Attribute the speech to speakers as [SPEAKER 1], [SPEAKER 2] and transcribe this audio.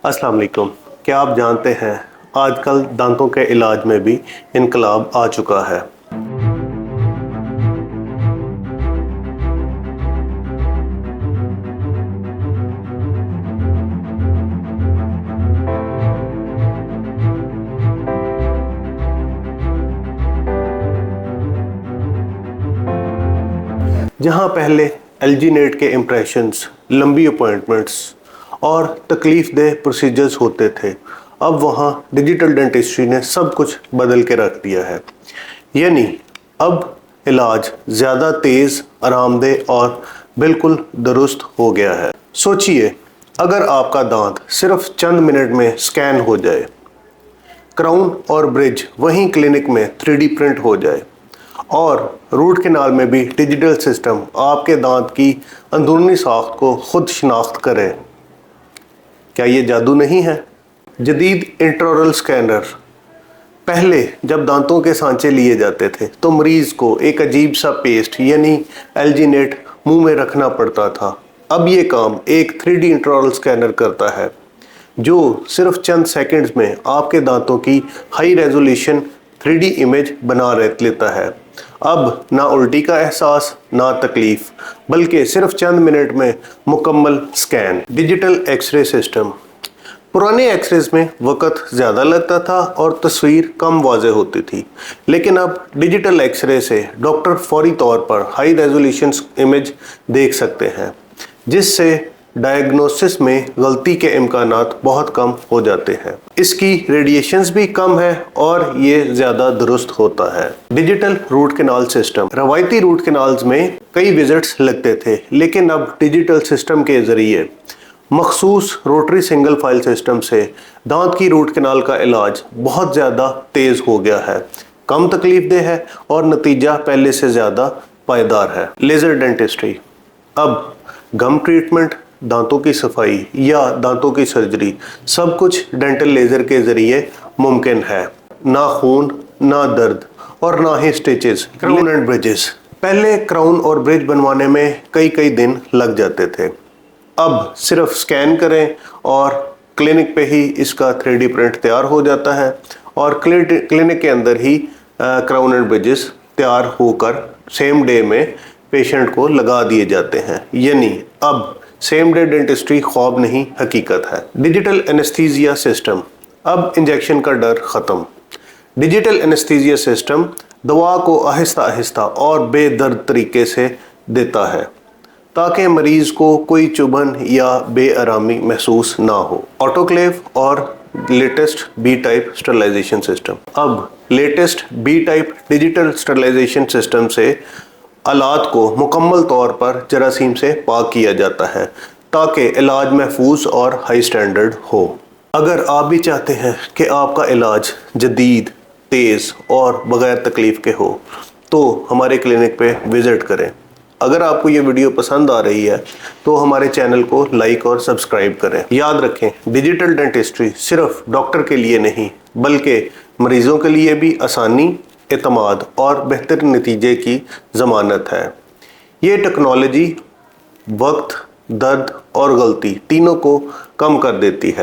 [SPEAKER 1] अस्सलाम वालेकुम। क्या आप जानते हैं आजकल दांतों के इलाज में भी इनकलाब आ चुका है। जहां पहले एल्जीनेट के इम्प्रेशंस, लंबी अपॉइंटमेंट्स और तकलीफ देह प्रोसीजर्स होते थे, अब वहाँ डिजिटल डेंटिस्ट्री ने सब कुछ बदल के रख दिया है। यानी अब इलाज ज़्यादा तेज़, आरामदेह और बिल्कुल दुरुस्त हो गया है। सोचिए, अगर आपका दांत सिर्फ चंद मिनट में स्कैन हो जाए, क्राउन और ब्रिज वहीं क्लिनिक में 3D प्रिंट हो जाए और रूट कैनाल में भी डिजिटल सिस्टम आपके दांत की अंदरूनी साख्त को खुद शिनाख्त करे, क्या ये जादू नहीं है? जदीद इंट्राओरल स्कैनर। पहले जब दांतों के सांचे लिए जाते थे तो मरीज़ को एक अजीब सा पेस्ट यानी एल्जीनेट मुंह में रखना पड़ता था। अब ये काम एक 3D इंट्राओरल स्कैनर करता है जो सिर्फ चंद सेकंड्स में आपके दांतों की हाई रेजोल्यूशन 3D इमेज बना लेता है। अब ना उल्टी का एहसास, ना तकलीफ, बल्कि सिर्फ चंद मिनट में मुकम्मल स्कैन। Digital x ray system. पुराने एक्सरेज में वक़्त ज़्यादा लगता था और तस्वीर कम वाज़ेह होती थी, लेकिन अब डिजिटल एक्सरे से डॉक्टर फौरी तौर पर हाई रेजोल्यूशन इमेज देख सकते हैं, जिससे डायग्नोसिस में गलती के इम्कानात बहुत कम हो जाते हैं। इसकी रेडिएशंस भी कम है और ये ज़्यादा दुरुस्त होता है। Digital root canal system. रवायती रूट कैनाल्स में कई विजिट्स लगते थे, लेकिन अब डिजिटल सिस्टम के ज़रिए मखसूस रोटरी सिंगल फाइल सिस्टम से दांत की रूट कैनाल का इलाज बहुत ज़्यादा तेज़ हो गया है, कम तकलीफ देह है और नतीजा पहले से ज़्यादा पायदार है। Laser dentistry. अब गम ट्रीटमेंट, दांतों की सफाई या दांतों की सर्जरी, सब कुछ डेंटल लेज़र के ज़रिए मुमकिन है। ना खून, ना दर्द और ना ही स्टिचेस। Crown and bridges. पहले क्राउन और ब्रिज बनवाने में कई दिन लग जाते थे, अब सिर्फ स्कैन करें और क्लिनिक पे ही इसका 3D प्रिंट तैयार हो जाता है और क्लिनिक के अंदर ही क्राउन एंड ब्रिजेस तैयार होकर सेम डे में पेशेंट को लगा दिए जाते हैं। यानी अब सेम डे डेंटिस्ट्री ख्वाब नहीं, हकीकत है। Digital anaesthesia system. अब इंजेक्शन का डर ख़त्म। डिजिटल एनेस्थीसिया सिस्टम दवा को आहिस्ता आहिस्ता और बेदर्द तरीके से देता है ताकि मरीज़ को कोई चुभन या बेआरामी महसूस ना हो। ऑटोक्लेव और latest B type sterilisation system. अब latest B type digital sterilisation system से आलात को मुकम्मल तौर पर जरासीम से पाक किया जाता है ताकि इलाज महफूज और हाई स्टैंडर्ड हो। अगर आप भी चाहते हैं कि आपका इलाज जदीद, तेज़ और बग़ैर तकलीफ़ के हो तो हमारे क्लिनिक पे विज़िट करें। अगर आपको ये वीडियो पसंद आ रही है तो हमारे चैनल को लाइक और सब्सक्राइब करें। याद रखें, डिजिटल डेंटिस्ट्री सिर्फ डॉक्टर के लिए नहीं बल्कि मरीज़ों के लिए भी आसानी, एतमाद और बेहतर नतीजे की ज़मानत है। ये टेक्नोलॉजी वक्त, दर्द और गलती तीनों को कम कर देती है।